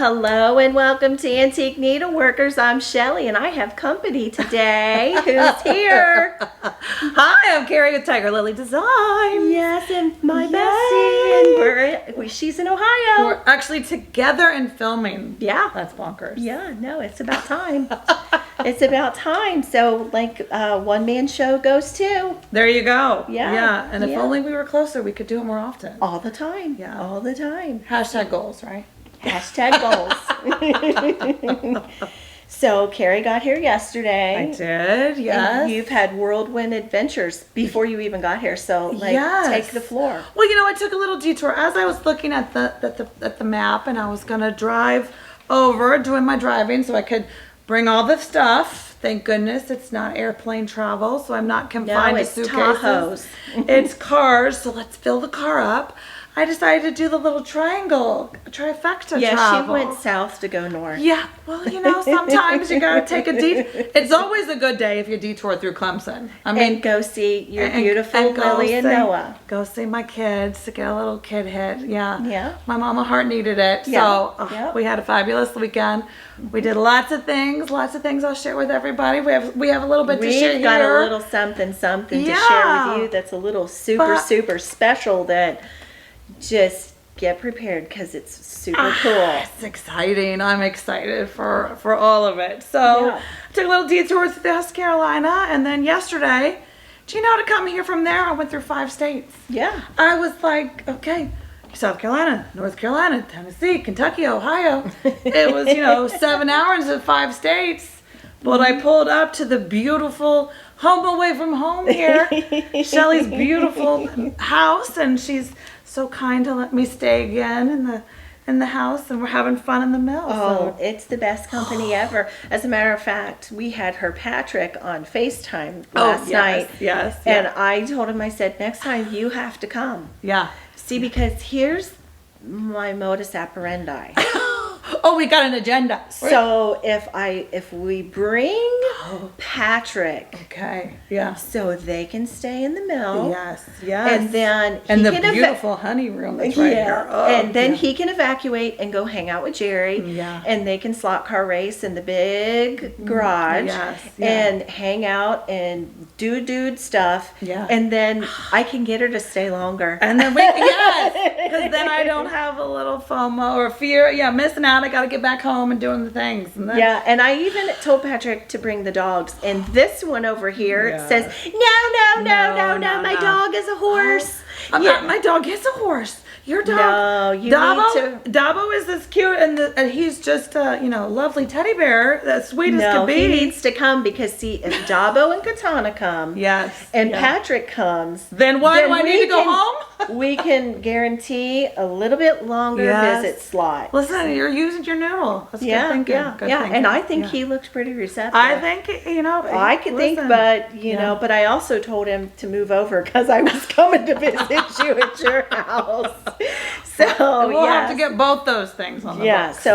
hello and welcome to Antique Needleworkers. I'm Shellie and I have company today. Who's here? Hi, I'm Kari with Tiger Lily Designs. Yes, and my bestie. And she's in Ohio. We're actually together and filming. Yeah. That's bonkers. Yeah, no, it's about time. It's about time. So, like, one-man show goes too. There you go. Yeah. Yeah, and if only we were closer, we could do it more often. All the time. Yeah. All the time. Hashtag goals, right? Hashtag goals. So Kari got here yesterday. I did, yes. And you've had whirlwind adventures before you even got here. So like, take the floor. Well, you know, I took a little detour as I was looking at the map, and I was gonna drive over, doing my driving, so I could bring all the stuff. Thank goodness it's not airplane travel, so I'm not confined to suitcases. Tahoes. It's cars, so let's fill the car up. I decided to do the little trifecta travel. Yeah, she went south to go north. Yeah, well, you know, sometimes you gotta take a detour. It's always a good day if you detour through Clemson. I mean, and go see your beautiful Lily and Noah. Go see my kids to get a little kid hit. Yeah. Yeah. My mama heart needed it. Yeah. So we had a fabulous weekend. We did lots of things I'll share with everybody. We have a little bit to share here. We've got a little something to share with you that's a little super special that just get prepared because it's super cool. It's exciting. I'm excited for all of it. So I took a little detour to South Carolina, and then yesterday, do you know how to come here from there? I went through 5 states. Yeah. I was like, okay, South Carolina, North Carolina, Tennessee, Kentucky, Ohio. It was, 7 hours of 5 states. But I pulled up to the beautiful home away from home here, Shellie's beautiful house, and she's so kind to let me stay again in the house, and we're having fun in the mill. Oh, it's the best company ever. As a matter of fact, we had her Patrick on FaceTime last night. Yes. And I told him, I said, next time you have to come. Yeah. See, because here's my modus operandi. Oh, we got an agenda. So if we bring Patrick, okay, yeah, so they can stay in the mill, yes, and then the beautiful honey room that's right here, and then he can evacuate and go hang out with Jerry, and they can slot car race in the big garage, and hang out and do dude stuff, and then I can get her to stay longer, and then because then I don't have a little FOMO or fear, missing out. I got to get back home and doing the things. And then, and I even told Patrick to bring the dogs. And this one over here says, no, my dog is a horse. My dog is a horse. Your dog. No, you need to. Dabo is this cute, and he's just a lovely teddy bear, as sweet as could be. He needs to come because see, if Dabo and Katana come, and Patrick comes, then why do I need to go home? We can guarantee a little bit longer visit slot. Listen, you're using your noodle. That's good thinking. Good thinking. And I think he looked pretty receptive. I think I could think, but but I also told him to move over because I was coming to visit you at your house. So we'll have to get both those things on the box.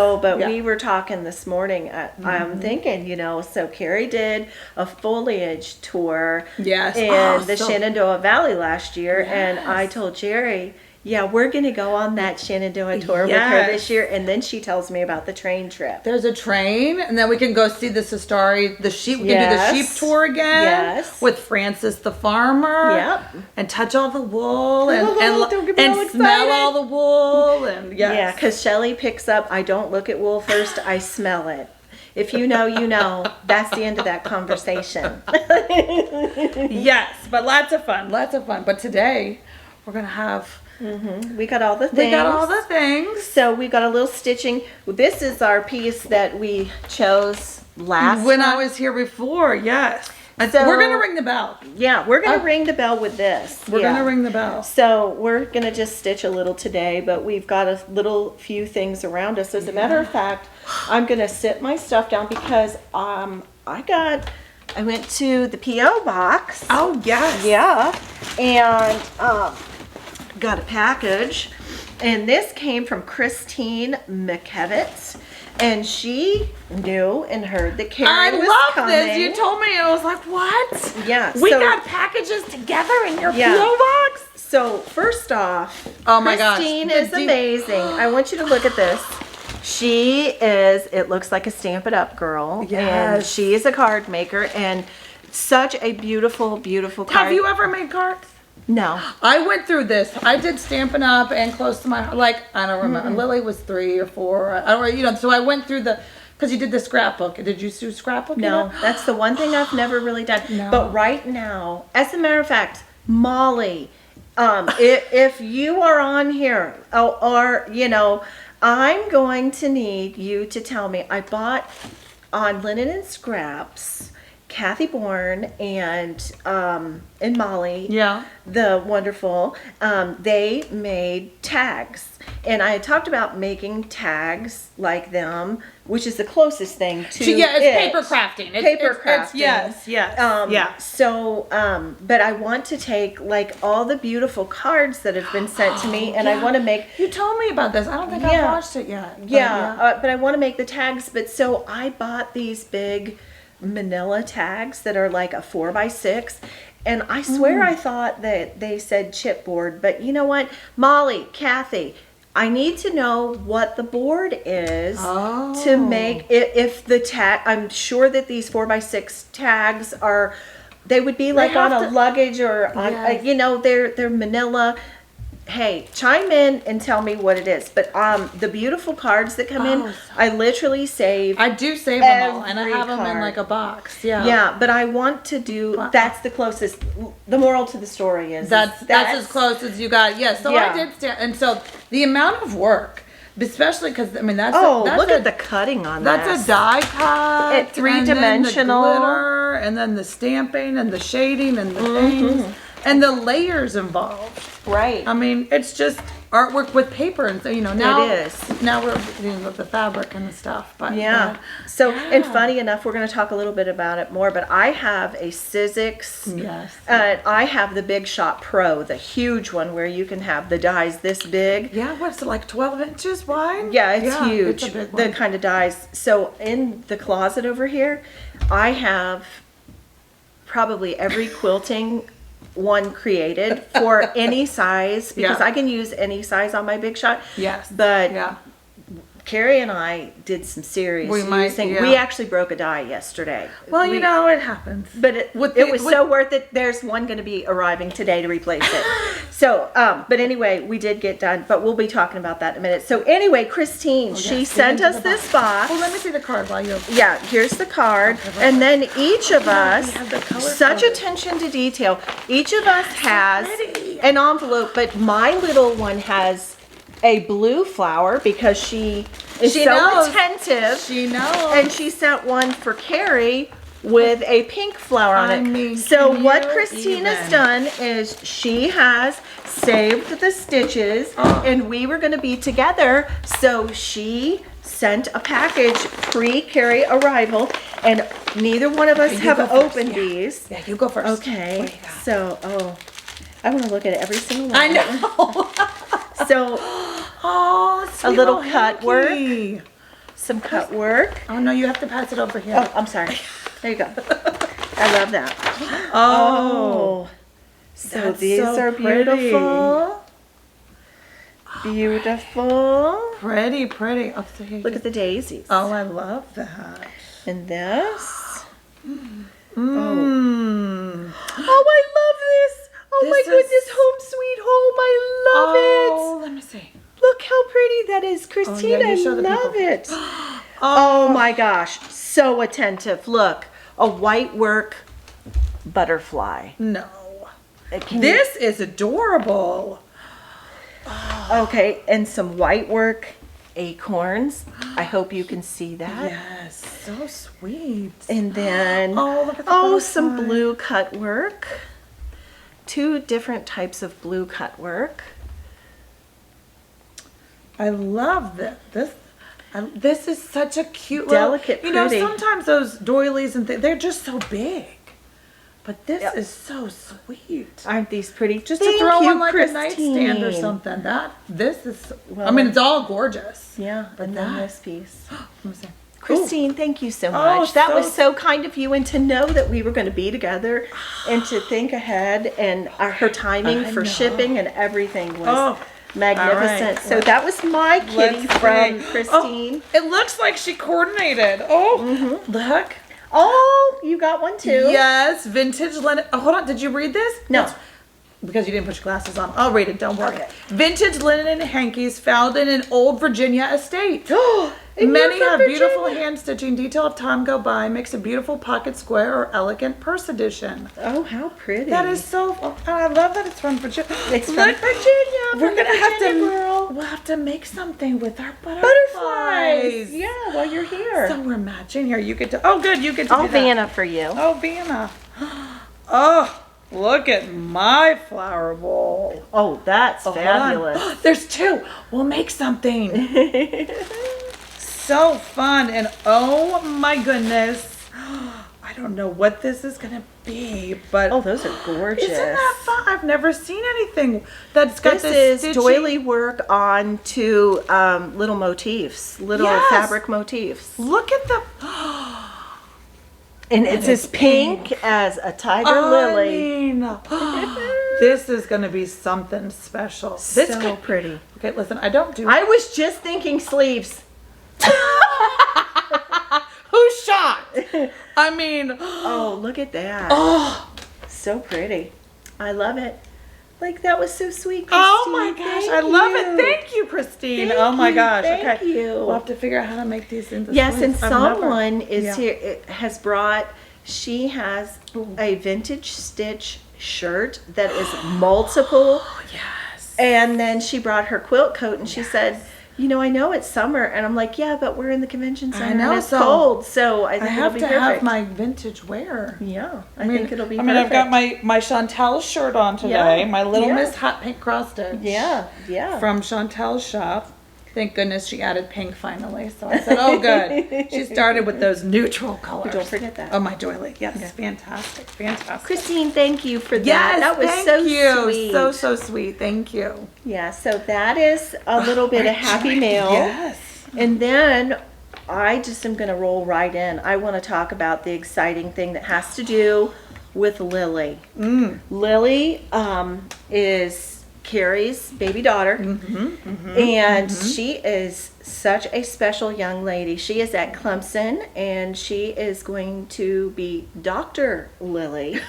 We were talking this morning. I'm thinking, so Kari did a foliage tour in the Shenandoah Valley last year, and I told Jerry, we're going to go on that Shenandoah tour with her this year. And then she tells me about the train trip. There's a train, and then we can go see the sheep. We can do the sheep tour again with Francis the farmer. Yep. And touch all the wool and smell all the wool. And yeah, because Shellie picks up, I don't look at wool first, I smell it. If you know, you know. That's the end of that conversation. Yes, but lots of fun. But today, we're going to have... We got all the things. So we got a little stitching. This is our piece that we chose when I was here before. Yes. So we're gonna ring the bell. Yeah, we're gonna ring the bell with this. We're gonna ring the bell. So we're gonna just stitch a little today, but we've got a few things around us. As a matter of fact, I'm gonna sit my stuff down because I went to the P.O. box. Oh yes. Yeah, and got a package, and this came from Christine McKevitz, and she knew and heard that Kari was coming. I love this. You told me. I was like, what? Yeah. We got packages together in your P.O. box? So first off, Christine is amazing. I want you to look at this. It looks like a Stamp It Up girl. Yes. And she is a card maker and such a beautiful, beautiful card. Have you ever made cards? No. I went through this. I did Stampin' Up! And Close to My Heart. Like, I don't remember. Lily was 3 or 4. I don't, so I went through because you did the scrapbook. Did you do scrapbook? No, that's the one thing I've never really done. No. But right now, as a matter of fact, Molly, if you are on here, or I'm going to need you to tell me. I bought on Linen and Scraps, Kathy Bourne and Molly, the wonderful, they made tags. And I had talked about making tags like them, which is the closest thing to it's paper crafting. Crafting. Yes. So, but I want to take like all the beautiful cards that have been sent to me, and I want to make. You told me about this. I don't think I've watched it yet. But I want to make the tags. But so I bought these big manila tags that are like a 4x6. And I swear I thought that they said chipboard, but you know what? Molly, Kathy, I need to know what the board is to make if the tag. I'm sure that these 4x6 tags they would be like on a luggage or on, they're manila. Hey, chime in and tell me what it is. But the beautiful cards that come in, I literally save. I do save them all, and I have them in like a box. Yeah, but I want to do. That's the closest. The moral to the story is that's as close as you got. Yeah. So I did, and so the amount of work, especially because that's look at the cutting on that. That's a die cut, 3-dimensional, and then the glitter, and then the stamping and the shading and the things. And the layers involved. Right. I mean, it's just artwork with paper, and so now it is. Now we're dealing with the fabric and the stuff. But and funny enough, we're going to talk a little bit about it more. But I have a Sizzix. Yes. I have the Big Shot Pro, the huge one where you can have the dies this big. Yeah. What's it, like 12 inches wide? Yeah, it's huge. It's a big one. The kind of dies. So in the closet over here, I have probably every quilting one created for any size because I can use any size on my Big Shot. Yes. But Kari and I did some serious using. We actually broke a die yesterday. Well, it happens. But it was so worth it. There's one going to be arriving today to replace it. So, but anyway, we did get done. But we'll be talking about that in a minute. So anyway, Christine, she sent us this box. Well, let me see the card while you. Yeah, here's the card. And then each of us, such attention to detail, each of us has an envelope, but my little one has a blue flower because she is so attentive. She knows. And she sent one for Kari with a pink flower on it. So what Christina's done is she has saved the stitches and we were going to be together. So she sent a package pre-Kari arrival and neither one of us have opened these. Yeah, you go first. Okay. So, I want to look at every single one. I know. So, a little cut work, some cut work. Oh no, you have to pass it over here. Oh, I'm sorry. There you go. I love that. Oh, so these are beautiful. Beautiful. Pretty. Oh, so look at the daisies. Oh, I love that. And this. Oh, I love this. Oh my goodness, Home Sweet Home. I love it. Oh, let me see. Look how pretty that is, Christina. I love it. Oh my gosh, so attentive. Look, a white work butterfly. No. This is adorable. Okay, and some white work acorns. I hope you can see that. Yes, so sweet. And then, look at the some blue cut work. 2 different types of blue cut work. I love this. This is such a cute, delicate, pretty. Sometimes those doilies and they're just so big, but this is so sweet. Aren't these pretty? Just to throw on like a nightstand or something. This is. I mean, it's all gorgeous. Yeah, but then this piece. Let me see. Christine, thank you so much. That was so kind of you, and to know that we were going to be together, and to think ahead, and her timing for shipping and everything was Magnificent. Right. So that was my kitty from Christine. Oh, it looks like she coordinated. Oh, look. Oh, you got one too. Yes, vintage linen. Oh, hold on. Did you read this? No. Because you didn't put your glasses on. I'll read it. Don't worry. Okay. Vintage linen hankies found in an old Virginia estate. Many have beautiful hand stitching. Detail of time go by makes a beautiful pocket square or elegant purse edition. Oh, how pretty! That is so. Oh, I love that it's from Virginia. It's from Virginia. We're gonna have to. We'll have to make something with our butterflies. Yeah, while you're here. So we're matching here. You get to. Oh, good. You get to. I'll Vanna for you. Oh, Vanna. Oh. Look at my flower bowl. Oh, that's fabulous. There's two. We'll make something. So fun. And oh my goodness. I don't know what this is going to be, but. Oh, those are gorgeous. Isn't that fun? I've never seen anything that's got this is doily work on to little motifs, little fabric motifs. Look at the. And it's as pink as a tiger lily. This is going to be something special. So pretty. Okay, listen, I was just thinking sleeves. Who's shocked? I mean. Oh, look at that. Oh. So pretty. I love it. Like, that was so sweet, Christine. Oh my gosh, I love it. Thank you, Christine. Oh my gosh. Thank you. We'll have to figure out how to make these into Yes, and someone is here. It has brought. She has a vintage stitch shirt that is multiple. Oh, yes. And then she brought her quilt coat, and she said, "You know, I know it's summer," and I'm like, "Yeah, but we're in the convention center. I know, and it's cold, so I think it'll be perfect." I have to have my vintage wear. Yeah, I think it'll be perfect. I've got my Chantel shirt on today. My Little Miss Hot Pink cross stitch. Yeah. From Chantel's shop. Thank goodness she added pink finally. So I said, oh, good. She started with those neutral colors. Don't forget that. Oh, my doily. Yes, fantastic. Christine, thank you for that. Yes, that was sweet. So sweet. Thank you. Yeah, so that is a little bit of happy mail. Yes. And then I just am going to roll right in. I want to talk about the exciting thing that has to do with Lily. Lily is Kari's baby daughter, and she is such a special young lady. She is at Clemson, and she is going to be Dr. Lily.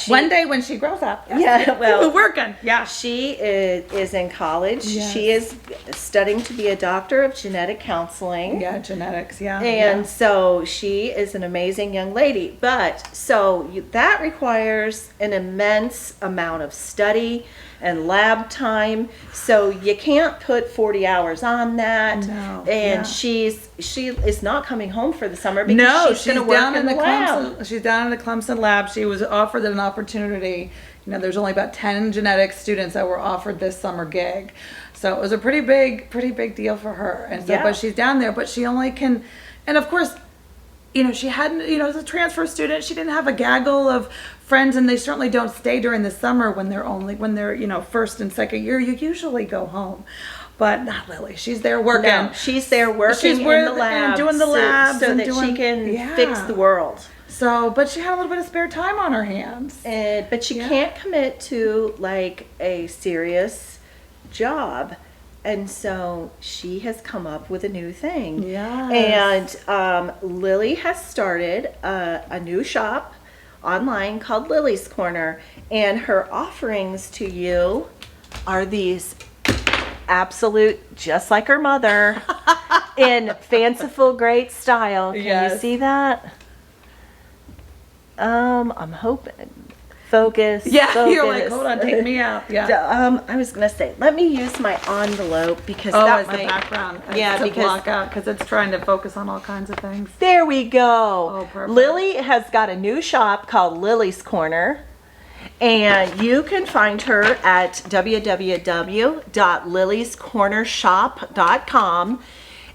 One day when she grows up. Yeah, well, we're working. Yeah. She is in college. Yes. She is studying to be a doctor of genetic counseling. Yeah, genetics, yeah. And so she is an amazing young lady. But that requires an immense amount of study and lab time. So you can't put 40 hours on that. No. And she is not coming home for the summer because she's going to work in the lab. She's down in the Clemson lab. She was offered an opportunity. You know, there's only about 10 genetics students that were offered this summer gig. So it was a pretty big deal for her. And so, but she's down there, but she only can, and of course, you know, she hadn't, you know, as a transfer student, she didn't have a gaggle of friends, and they certainly don't stay during the summer when they're, you know, first and second year. You usually go home. But not Lily. She's there working. No, she's there working in the lab. And doing the labs. So that she can fix the world. So, but she had a little bit of spare time on her hands. But she can't commit to, like, a serious job. And so she has come up with a new thing. Yes. And Lily has started a new shop online called Lily's Corner. And her offerings to you are these absolute, just like her mother, in fanciful great style. Can you see that? I'm hoping. Focus. You're like, hold on, take me out. I was gonna say, let me use my envelope because that might, the background. Because block out because it's trying to focus on all kinds of things. There we go. Oh, perfect. Lily has got a new shop called Lily's Corner, and you can find her at www.lilyscornershop.com.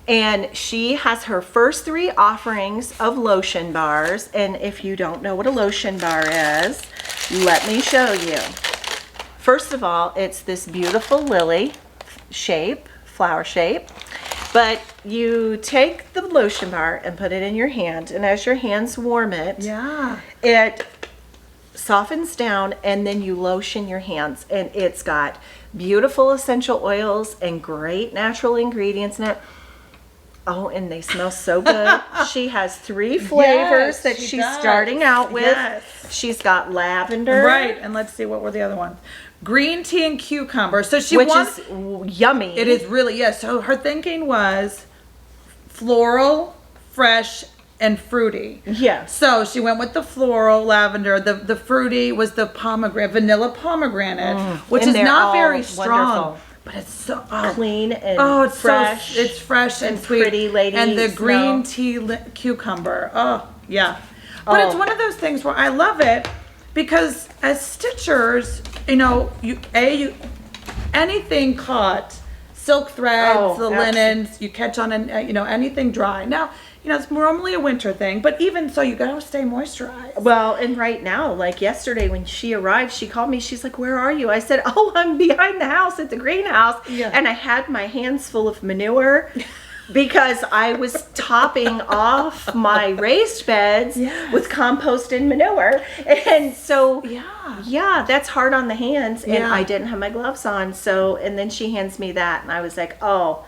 And she has her first 3 offerings of lotion bars. And if you don't know what a lotion bar is, let me show you. First of all, it's this beautiful lily shape, flower shape. But you take the lotion bar and put it in your hand. And as your hands warm it, it softens down, and then you lotion your hands, and it's got beautiful essential oils and great natural ingredients in it. Oh, and they smell so good. She has 3 flavors that she's starting out with. Yes. She's got lavender. Right, and let's see, what were the other ones? Green tea and cucumber. So she Which is yummy. It is really, yes. So her thinking was floral, fresh, and fruity. Yeah. So she went with the floral lavender. The fruity was the vanilla pomegranate, which is not very strong. Wonderful. But it's so clean and it's fresh. It's fresh and sweet. Pretty lady. And the green tea cucumber. Oh, yeah. But it's one of those things where I love it because as stitchers, you know, anything caught, silk threads, the linens, you catch on, anything dry. Now, it's normally a winter thing, but even so, you gotta stay moisturized. Well, and right now, like yesterday when she arrived, she called me. She's like, "Where are you?" I said, "Oh, I'm behind the house at the greenhouse." Yeah. And I had my hands full of manure because I was topping off my raised beds with compost and manure. And so, yeah, that's hard on the hands. And I didn't have my gloves on. So, and then she hands me that, and I was like, oh.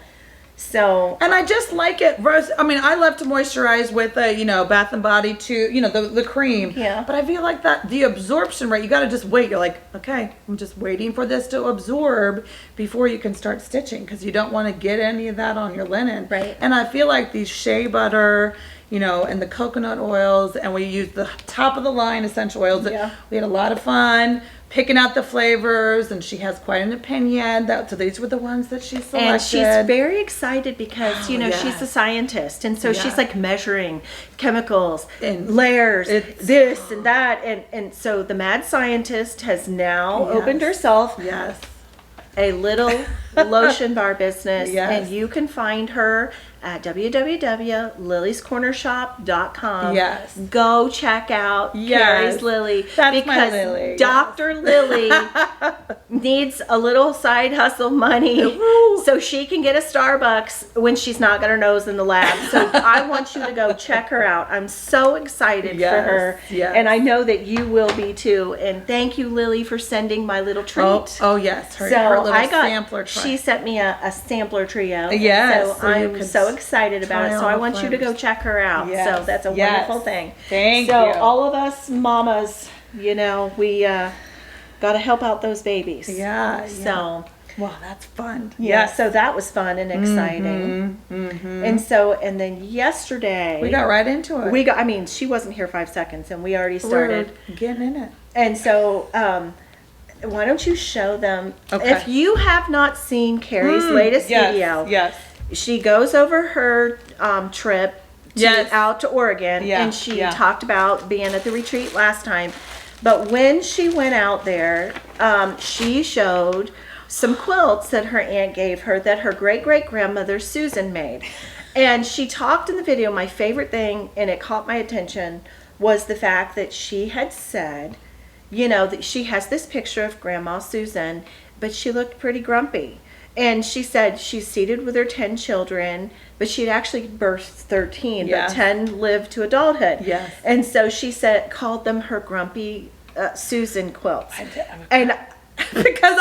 So, and I just like it. I mean, I love to moisturize with a, Bath and Body the cream. Yeah. But I feel like that the absorption rate, you got to just wait. You're like, okay, I'm just waiting for this to absorb before you can start stitching, because you don't want to get any of that on your linen. Right. And I feel like these shea butter, and the coconut oils, and we use the top of the line essential oils. Yeah. We had a lot of fun picking out the flavors, and she has quite an opinion. So these were the ones that she selected. And she's very excited because, she's a scientist. And so she's like measuring chemicals and layers, this and that. And so the mad scientist has now opened herself a little lotion bar business. And you can find her at www.lillyscornershop.com. Yes. Go check out Kari's Lily. That's my Lily. Dr. Lily needs a little side hustle money so she can get a Starbucks when she's not got her nose in the lab. So I want you to go check her out. I'm so excited for her. Yes. And I know that you will be too. And thank you, Lily, for sending my little treat. Oh yes. Her little sampler tray. She sent me a sampler trio. Yes. So I'm so excited about it. So I want you to go check her out. Yes. So that's a wonderful thing. Thank you. So all of us mamas, we got to help out those babies. Yeah. So. Wow, that's fun. Yeah, so that was fun and exciting. And then yesterday we got right into it. She wasn't here 5 seconds and we already started. We're getting in it. And so why don't you show them, if you have not seen Kari's latest video. Yes. She goes over her trip out to Oregon, and she talked about being at the retreat last time. But when she went out there, she showed some quilts that her aunt gave her that her great-great-grandmother Susan made. And she talked in the video, my favorite thing, and it caught my attention, was the fact that she had said, that she has this picture of Grandma Susan, but she looked pretty grumpy. And she said she's seated with her 10 children, but she'd actually birthed 13, but 10 lived to adulthood. Yes. And so she called them her grumpy Susan quilts. Because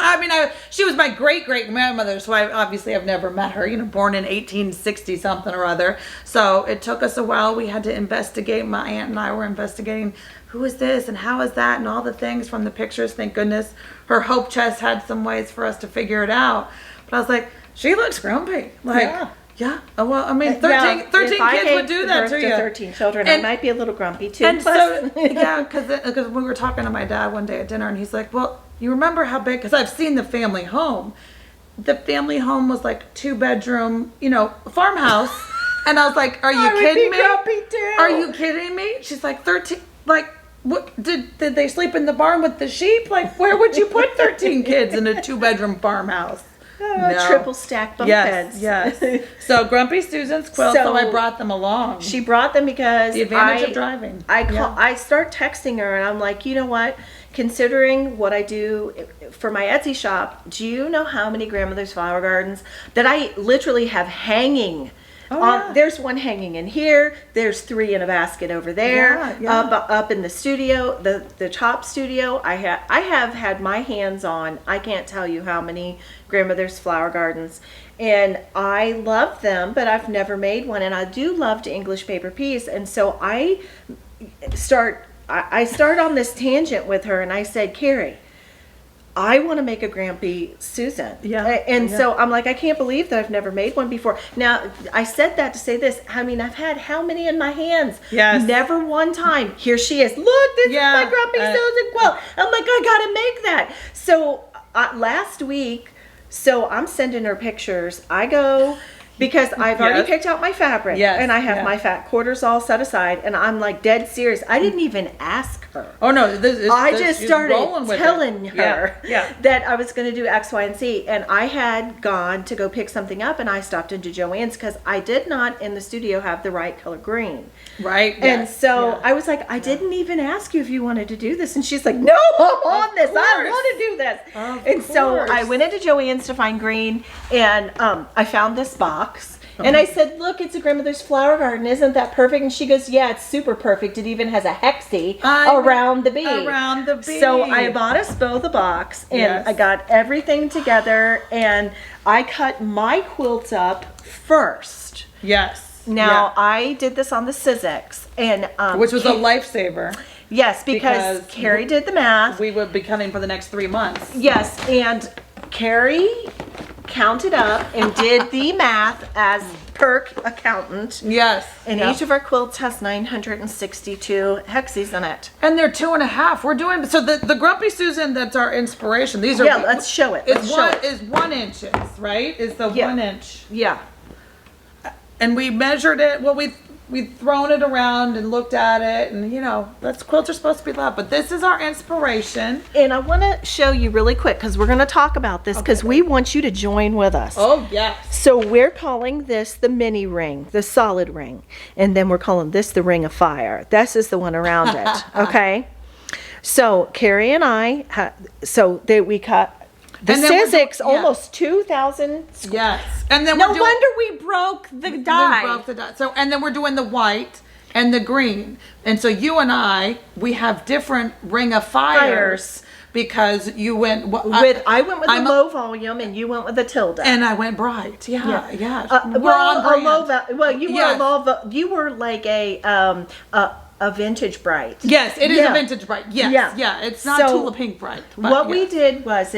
she was my great-great-grandmother, so I've never met her, born in 1860 something or other. So it took us a while. We had to investigate. My aunt and I were investigating, who is this and how is that, and all the things from the pictures. Thank goodness her hope chest had some ways for us to figure it out. But I was like, she looks grumpy. Yeah. Oh, well, 13 kids would do that to you. 13 children, I might be a little grumpy too. And because we were talking to my dad one day at dinner, and he's like, well, you remember how big, because I've seen the family home. The family home was like 2-bedroom, farmhouse. And I was like, are you kidding me? Are you kidding me? She's like, 13, what, did they sleep in the barn with the sheep? Like, where would you put 13 kids in a 2-bedroom farmhouse? No. Triple stack bunk beds. Yes. So Grumpy Susan's quilt. So I brought them along. She brought them because the advantage of driving. I start texting her and I'm like, you know what? Considering what I do for my Etsy shop, do you know how many grandmother's flower gardens that I literally have hanging There's one hanging in here. There's 3 in a basket over there. Up in the studio, the top studio. I have had my hands on, I can't tell you how many grandmother's flower gardens, and I love them, but I've never made one. And I do love to English paper peas, and so I start on this tangent with her, and I said, Kari, I want to make a Grampy Susan. So I'm like, I can't believe that I've never made one before. Now, I said that to say this. I mean, I've had how many in my hands? Never one time. Here she is. Look, this is my Grumpy Susan quilt. I'm like, I got to make that. So last week, so I'm sending her pictures. I go... Because I've already picked out my fabric, and I have my fat quarters all set aside, and I'm like dead serious. I didn't even ask her. Oh no, I just started telling her that I was going to do X, Y, and Z, and I had gone to go pick something up, and I stopped into Joann's because I did not in the studio have the right color green. And so I was like, I didn't even ask you if you wanted to do this, and she's like, no, I'm on this. I want to do this. So I went into Joann's to find green, and I found this box. And I said, look, it's a grandmother's flower garden. Isn't that perfect? And she goes, yeah, it's super perfect. It even has a hexie around the bee. So I bought us both a box, and I got everything together, and I cut my quilt up first. Now, I did this on the Cincinnati, and which was a lifesaver. Yes, because Kari did the math. We would be cutting for the next 3 months. Yes, and Kari counted up and did the math as per accountant. And each of our quilts has 962 hexies in it. And they're 2.5. We're doing so the Grumpy Susan. That's our inspiration. These are let's show it. Is 1 inches, right? Is the 1 inch? And we measured it. Well, we've thrown it around and looked at it, and that's quilts are supposed to be loved, but this is our inspiration. And I want to show you really quick because we're going to talk about this because we want you to join with us. So we're calling this the mini ring, the solid ring, and then we're calling this the ring of fire. This is the one around it. Okay. So Kari and I, we cut. The Cincinnati almost 2,000. And then no wonder we broke the die. So and then we're doing the white and the green. And so you and we have different ring of fires because you went I went with the low volume and you went with the tilde. And I went bright. We're on brand. You were like a vintage bright. Yes, it is a vintage bright. It's not tulip pink bright. What we did was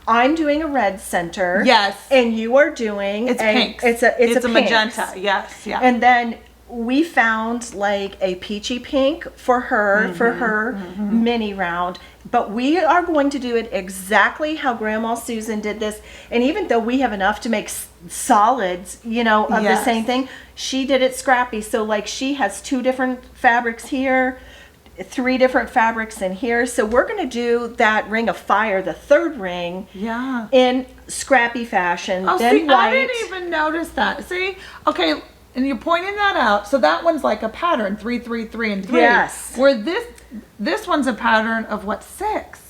I'm doing a red center. And you are doing pink. It's a magenta. And then we found like a peachy pink for her mini round. But we are going to do it exactly how Grandma Susan did this. And even though we have enough to make solids, of the same thing, she did it scrappy. So like she has 2 different fabrics here, 3 different fabrics in here. So we're going to do that ring of fire, the 3rd ring, in scrappy fashion. Then white. I didn't even notice that. See? Okay. And you're pointing that out. So that one's like a pattern, 3, 3, 3, and 3. Yes. Where this one's a pattern of 6.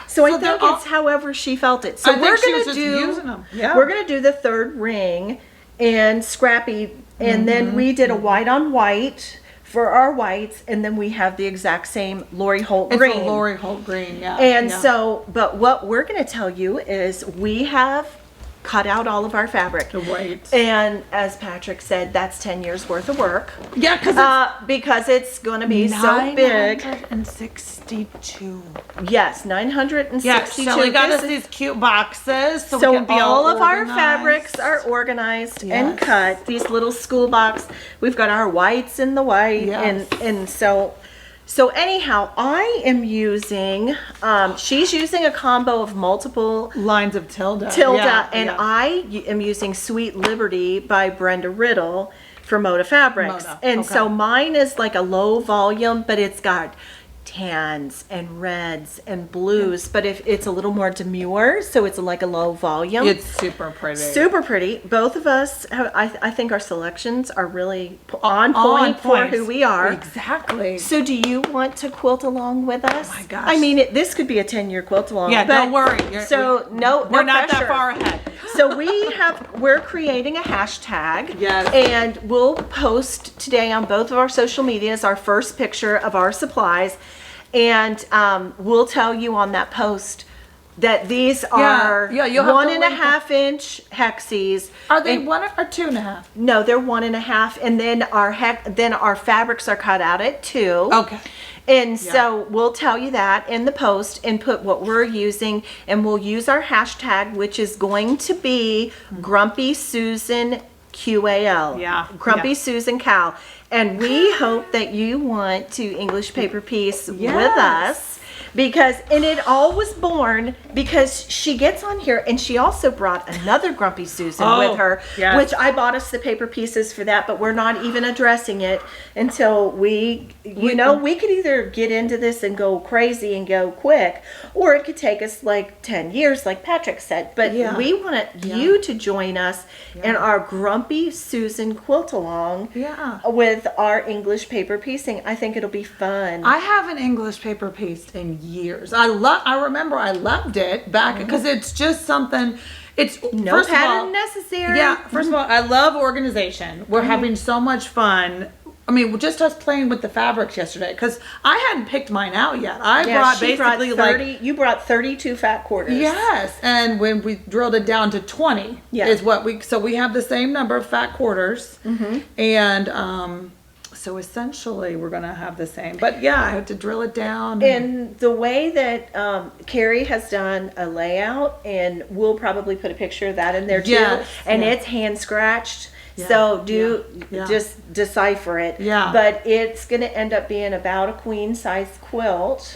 So I think it's however she felt it. So we're gonna we're gonna do the 3rd ring and scrappy, and then we did a white on white for our whites, and then we have the exact same Lori Holt green. It's a Lori Holt green, So, but what we're gonna tell you is we have cut out all of our fabric. The white. And as Patrick said, that's 10 years worth of work. Because it's going to be so big. 962. Yes, 962. Yes, Shellie got us these cute boxes. So all of our fabrics are organized and cut. These little school box. We've got our whites in the white. And so anyhow, I am using, she's using a combo of multiple lines of tilde. And I am using Sweet Liberty by Brenda Riddle for Moda Fabrics. So mine is like a low volume, but it's got tans and reds and blues, but if it's a little more demure, so it's like a low volume. It's super pretty. Super pretty. Both of us have, I think our selections are really on point for who we are. Exactly. So do you want to quilt along with us? Oh my gosh. I mean, this could be a 10-year quilt along. Yeah, don't worry. We're not that far ahead. So we're creating a hashtag. Yes. And we'll post today on both of our social medias our first picture of our supplies. And we'll tell you on that post that these are 1.5 inch hexes. Are they 1 or 2.5? No, they're 1.5, and then our fabrics are cut out at 2. Okay. And so we'll tell you that in the post and put what we're using, and we'll use our hashtag, which is going to be Grumpy Susan QAL. Yeah. Grumpy Susan Cal. And we hope that you want to English paper piece with us. Because, and it all was born because she gets on here and she also brought another Grumpy Susan with her, which I bought us the paper pieces for that, but we're not even addressing it until we could either get into this and go crazy and go quick, or it could take us like 10 years, like Patrick said. But we want you to join us in our Grumpy Susan quilt along with our English paper piecing. I think it'll be fun. I have an English paper piece in years. I remember I loved it back because it's just something. It's no pattern necessary. Yeah. First of all, I love organization. We're having so much fun. I mean, just us playing with the fabrics yesterday because I hadn't picked mine out yet. You brought 32 fat quarters. Yes, and when we drilled it down to 20 is what we have the same number of fat quarters, and so essentially we're going to have the same. But I had to drill it down. And the way that Kari has done a layout, and we'll probably put a picture of that in there too, and it's hand scratched. So just decipher it. Yeah. But it's going to end up being about a queen size quilt.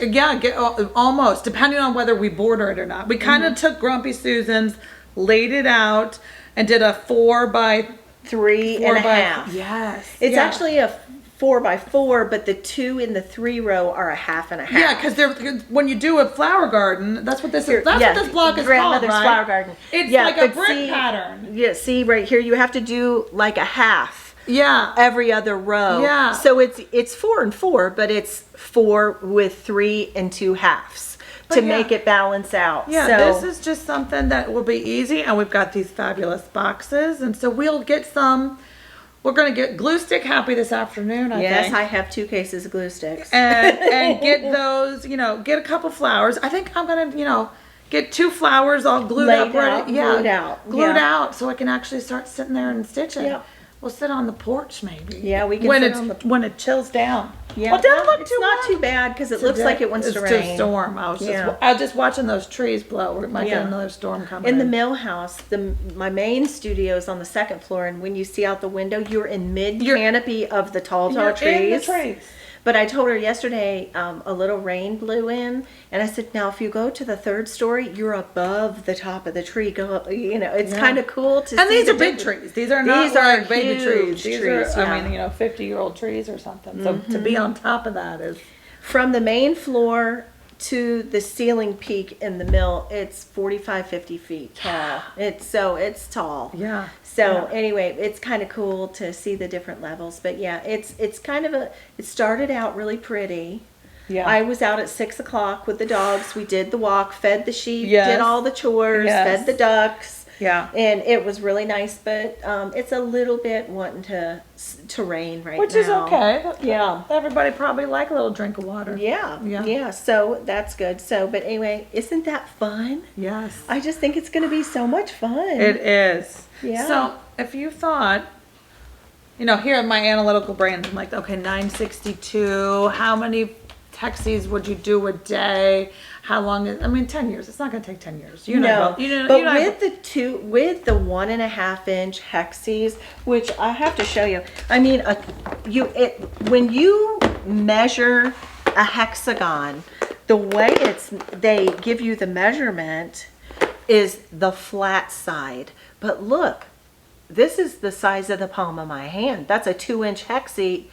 Almost, depending on whether we border it or not. We kind of took Grumpy Susan's, laid it out, and did a 4 by 3.5. Yes. It's actually a 4 by 4, but the 2 in the 3 row are a 1/2 and 1/2. Yeah, because when you do a flower garden, that's what this is. That's what this block is Grandmother's called, right? Flower Garden. It's like a brick pattern. Yeah, see right here, you have to do like a half. Yeah. Every other row. Yeah. So it's 4 and 4, but it's 4 with 3 and 2 halves to make it balance out. Yeah, so this is just something that will be easy, and we've got these fabulous boxes, and so we'll get some. We're going to get glue stick happy this afternoon, I think. Yes, I have 2 cases of glue sticks. And get those, get a couple flowers. I think I'm going to, get 2 flowers all glued up. Glued out so I can actually start sitting there and stitching. Yep. We'll sit on the porch maybe. Yeah, we can when it chills down. Yeah, well, it doesn't look it's not too bad because it looks like it wants to rain. It's too storm. I was just watching those trees blow. We might get another storm coming in the mill house. My main studio is on the 2nd floor, and when you see out the window, you're in mid canopy of the tall trees. In the trees. But I told her yesterday, a little rain blew in, and I said, now if you go to the 3rd story, you're above the top of the tree. It's kind of cool to see. And these are big trees. These are not like baby trees. These are, 50-year-old trees or something. So to be on top of that is. From the main floor to the ceiling peak in the mill, it's 45-50 feet tall. It's tall. Yeah. So anyway, it's kind of cool to see the different levels. But it's kind of it started out really pretty. Yeah. I was out at 6 o'clock with the dogs. We did the walk, fed the sheep, did all the chores, fed the ducks. Yeah. And it was really nice, but it's a little bit wanting to rain right now. Which is okay. Yeah. Everybody probably like a little drink of water. Yeah. So that's good. So, but anyway, isn't that fun? Yes. I just think it's going to be so much fun. It is. Yeah. So if you thought, here in my analytical brain, I'm like, okay, 962, how many hexes would you do a day? How long 10 years. It's not going to take 10 years. But with the 1.5 inch hexes, which I have to show you. I mean, when you measure a hexagon, the way they give you the measurement is the flat side. But look, this is the size of the palm of my hand. That's a 2-inch hexie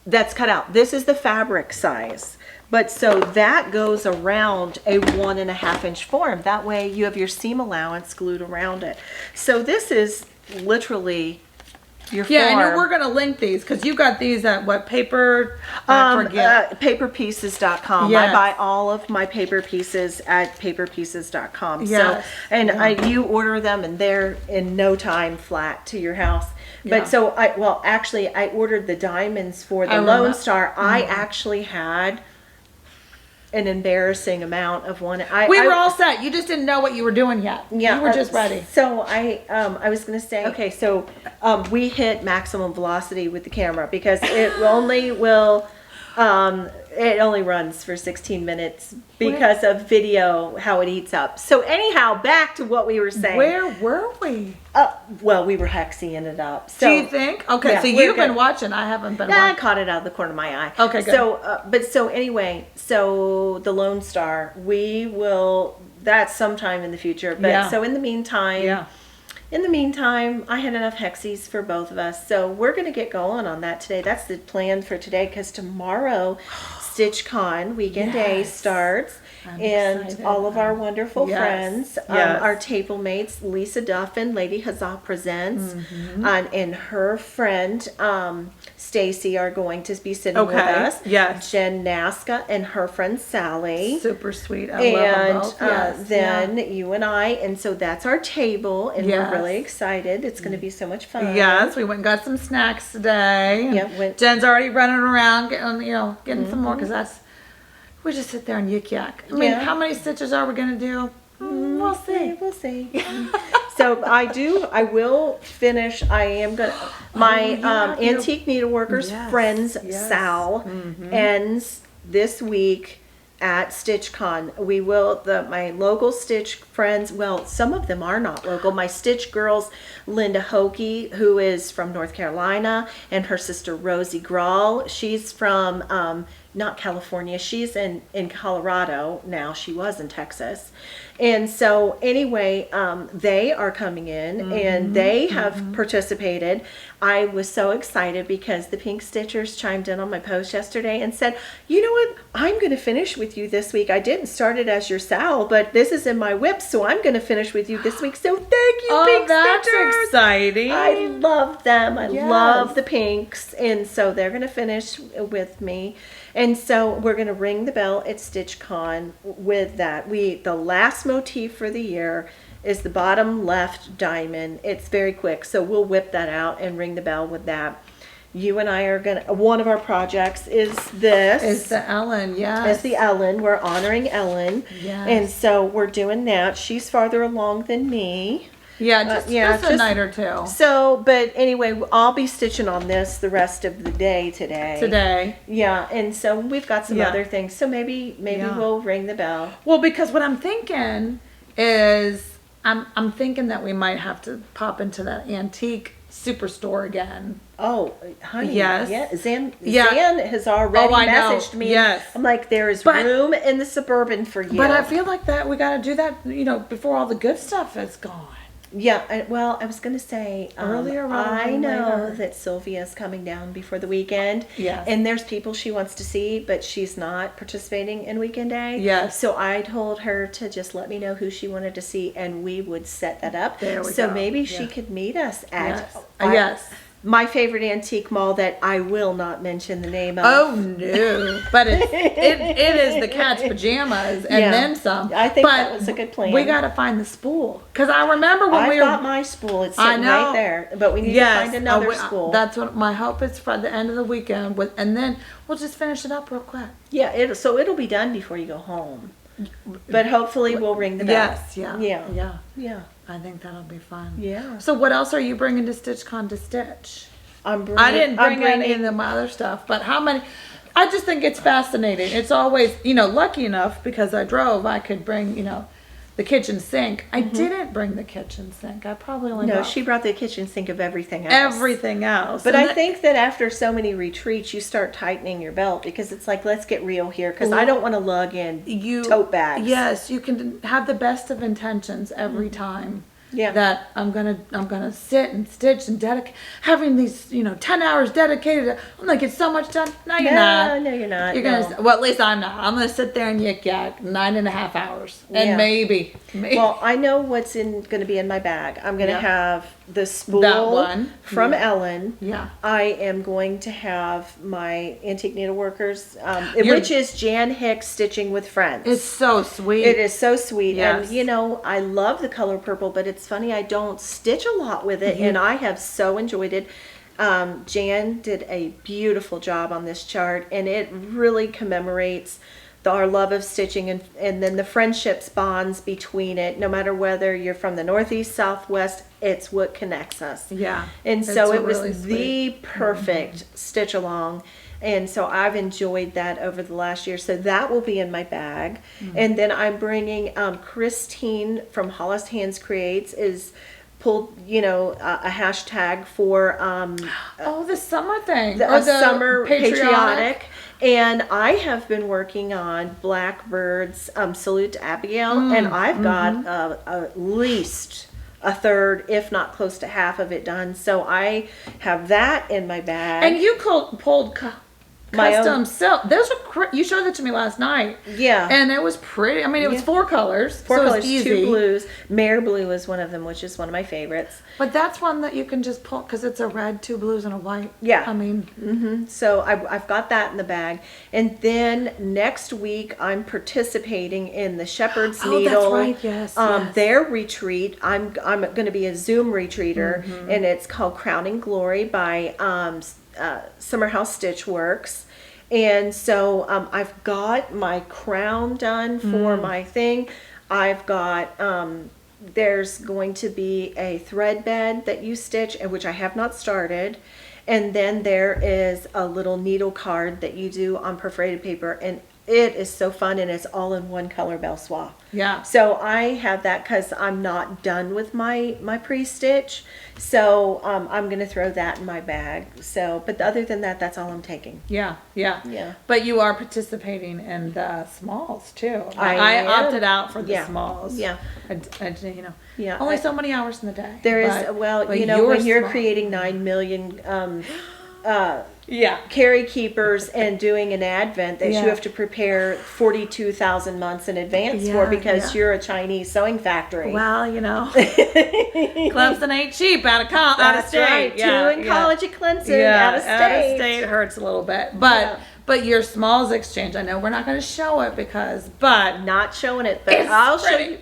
that's cut out. This is the fabric size. But so that goes around a 1.5 inch form. That way you have your seam allowance glued around it. So this is literally your Yeah, form. and we're going to link these because you got these at what paper? I forget. Paperpieces.com. Yes. I buy all of my paper pieces at paperpieces.com. Yes. So, and you order them and they're in no time flat to your house. But so I ordered the diamonds for the Lone Star. I actually had an embarrassing amount of one. We were all set. You just didn't know what you were doing yet. Yeah, you were just ready. So I was going to say, okay, so we hit maximum velocity with the camera because it only will, it only runs for 16 minutes because of video, how it eats up. So anyhow, back to what we were saying. Where were we? Well, we were hexing it up. So, do you think? Okay, yeah, so you've been watching. I haven't been watching. I caught it out of the corner of my eye. Okay, good. So, anyway, so the Lone Star, that's sometime in the future. But so in the meantime, I had enough hexies for both of us. So we're going to get going on that today. That's the plan for today because tomorrow StitchCon weekend day starts. I'm excited. All of our wonderful friends, our table mates, Lisa Duff and Lady Huzzah Presents, and her friend Stacy are going to be sitting with us. Yes. Jen Nasca and her friend Sally. Super sweet. I love them both. Then you and I, and so that's our table, and we're really excited. It's going to be so much fun. Yes, we went and got some snacks today. Yep. Jen's already running around getting some more because we just sit there and yak. I mean, how many stitches are we going to do? We'll see. So I will finish. I am going to, my Antique Needleworkers Friends Sal ends this week at StitchCon. We will, my local Stitch friends, well, some of them are not local. My Stitch girls, Linda Hokie, who is from North Carolina, and her sister Rosie Grawl. She's from not California. She's in Colorado now. She was in Texas. And so anyway, they are coming in and they have participated. I was so excited because the Pink Stitchers chimed in on my post yesterday and said, you know what, I'm going to finish with you this week. I didn't start it as your Sal, but this is in my whip, so I'm going to finish with you this week. So thank you, Pink that's Stitchers. Exciting. I love them. I love the pinks. And so they're going to finish with me. And so we're going to ring the bell at StitchCon with that. The last motif for the year is the bottom left diamond. It's very quick, so we'll whip that out and ring the bell with that. You and I are going to, one of our projects is this. It's the Ellen, It's the Ellen. We're honoring Ellen. Yes. And so we're doing that. She's farther along than me. Yeah, just a night or two. So, but anyway, I'll be stitching on this the rest of the day today. Yeah, and so we've got some other things. So maybe we'll ring the bell. Well, because what I'm thinking is, I'm thinking that we might have to pop into that antique superstore again. Oh, honey. Yes. Yeah. Zan has already messaged me. Yes. I'm like, there is room in the Suburban for you. But I feel like that we got to do that, before all the good stuff is gone. Yeah, well, I was going to say, earlier. I know that Sylvia's coming down before the weekend. Yes. And there's people she wants to see, but she's not participating in Weekend Day. Yes. So I told her to just let me know who she wanted to see, and we would set that up. There we so go. maybe she could meet us at yes. My favorite antique mall that I will not mention the name of. Oh no! But it is the cat's pajamas and then some. I think that was a good plan. We got to find the spool because I remember when I got my spool. It's sitting right there, but we need to find another spool. That's what my hope is for the end of the weekend, and then we'll just finish it up real quick. Yeah, so it'll be done before you go home. But hopefully we'll ring the bell. Yes, yeah. I think that'll be fun. Yeah. So what else are you bringing to StitchCon to stitch? I didn't bring any of the other stuff, but how many? I just think it's fascinating. It's always, lucky enough because I drove, I could bring, the kitchen sink. I didn't bring the kitchen sink. I probably only brought... she brought the kitchen sink of everything else. Everything else. But I think that after so many retreats, you start tightening your belt because it's like, let's get real here because I don't want to lug in tote bags. Yes, you can have the best of intentions every time. that I'm gonna sit and stitch and dedicate, having these 10 hours dedicated. I'm gonna get so much done. No, you're not. No, you're not. You're gonna. Well, at least I'm not. I'm gonna sit there and yik yak 9.5 hours, and maybe. Well, I know what's going to be in my bag. I'm going to have the spool that one from Ellen. Yeah. I am going to have my Antique Needleworkers, which is Jan Hicks Stitching with Friends. It's so sweet. It is so sweet. Yes. And, I love the color purple, but it's funny, I don't stitch a lot with it, and I have so enjoyed it. Jan did a beautiful job on this chart, and it really commemorates our love of stitching and then the friendships bonds between it. No matter whether you're from the Northeast, Southwest, it's what connects us. Yeah. And so it was really the perfect stitch along. And so I've enjoyed that over the last year. So that will be in my bag. And then I'm bringing Christine from Hollis Hands Creates is pulled, a hashtag for the summer thing, or the summer patriotic. And I have been working on Blackbird's Salute to Abigail, and I've got at least a third, if not close to half of it done. So I have that in my bag. And you pulled custom silk. Those were you showed that to me last night. Yeah, and it was pretty. I mean, it was 4 colors. Four colors, it was easy. 2 blues. Mare blue is one of them, which is one of my favorites. But that's one that you can just pull because it's a red, 2 blues, and a white. Yeah, I mean, so I've got that in the bag. And then next week I'm participating in the Shepherd's Needle. That's right. Yes. Their retreat. I'm going to be a Zoom retreater, and it's called Crowning Glory by Summer House Stitch Works. And so I've got my crown done for my thing. I've got there's going to be a thread bed that you stitch, which I have not started. And then there is a little needle card that you do on perforated paper, and it is so fun, and it's all in one color bell swap. Yeah. So I have that because I'm not done with my pre-stitch. So I'm going to throw that in my bag. So, but other than that, that's all I'm taking. Yeah. Yeah. But you are participating in the smalls too. I opted out for the smalls. Yeah. Yeah. Only so many hours in the day. There is, when you're creating 9 million carry keepers and doing an advent that you have to prepare 42,000 months in advance for because you're a Chinese sewing factory. Well, Clemson ain't cheap out of state. Right. 2 in college at Clemson, out of state. Out of state hurts a little bit. But your smalls exchange, I know we're not going to show it but not showing it, but I'll show you.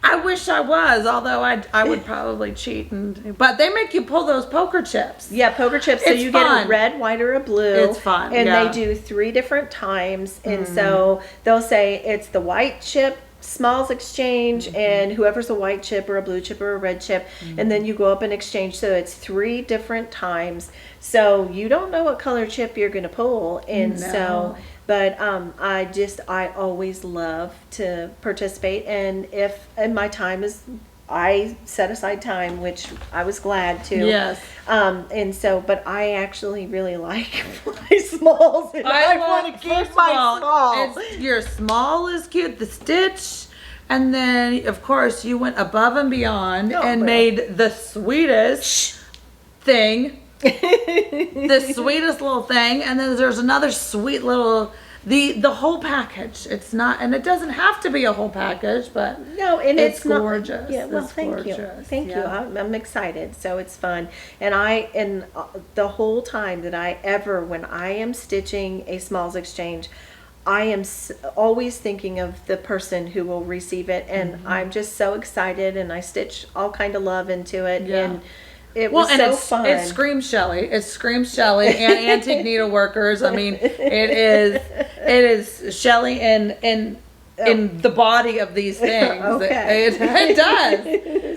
I wish I was, although I would probably cheat. But they make you pull those poker chips. Yeah, poker chips. So you get a red, white, or a blue. It's fun. And they do 3 different times. And so they'll say it's the white chip smalls exchange, and whoever's a white chip or a blue chip or a red chip, and then you go up and exchange. So it's 3 different times. So you don't know what color chip you're going to pull. And so... But I always love to participate, and my time is, I set aside time, which I was glad to. Yes. And so, but I actually really like my smalls, and I want to keep my smalls. Your small is cute, the stitch, and then of course you went above and beyond and made the sweetest thing. The sweetest little thing, and then there's another sweet little the whole package. It's not, and it doesn't have to be a whole package, but no, and it's gorgeous. Yeah, well, thank you. I'm excited, so it's fun, and the whole time that when I am stitching a smalls exchange, I am always thinking of the person who will receive it, and I'm just so excited, and I stitch all kind of love into it, and it was so fun. It screams Shellie. It screams Shellie and Antique Needleworkers. I mean, it is Shellie in the body of these things. Okay. It does.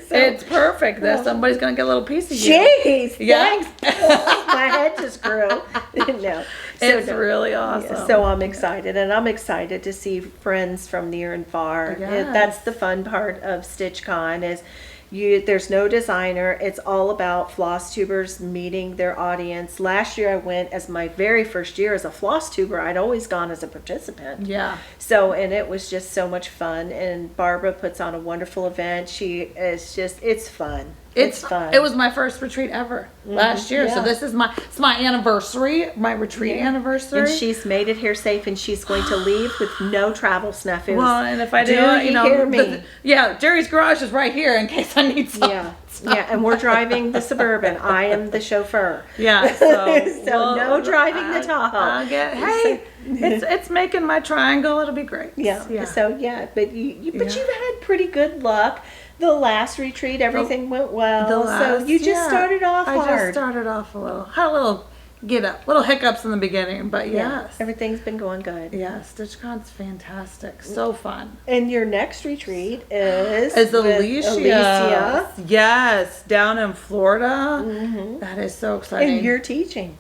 So, it's perfect. Somebody's gonna get a little piece of you. Jeez, thanks. My head just grew. No, it's really awesome. Yeah, so I'm excited, and I'm excited to see friends from near and far. Yes. That's the fun part of StitchCon is There's no designer. It's all about Flosstubers meeting their audience. Last year I went as my very first year as a Flosstuber. I'd always gone as a participant. Yeah. So, and it was just so much fun. And Barbara puts on a wonderful event. It's fun. It's fun. It was my first retreat ever last year. Yeah. So this is my anniversary, my retreat anniversary. And she's made it here safe, and she's going to leave with no travel snafus. Well, and if I do, hear me? Jerry's garage is right here in case I need something. Yeah, and we're driving the Suburban. I am the chauffeur. Yeah, so no driving the Tahoe. It's making my triangle. It'll be great. Yeah. So but you've had pretty good luck. The last retreat, everything went well. So you just started off hard. I just started off had a little little hiccups in the beginning, but yes. Everything's been going good. Yeah, StitchCon's fantastic. So fun. And your next retreat is Alicia. Yes, down in Florida. Mm-hmm. That is so exciting. And you're teaching.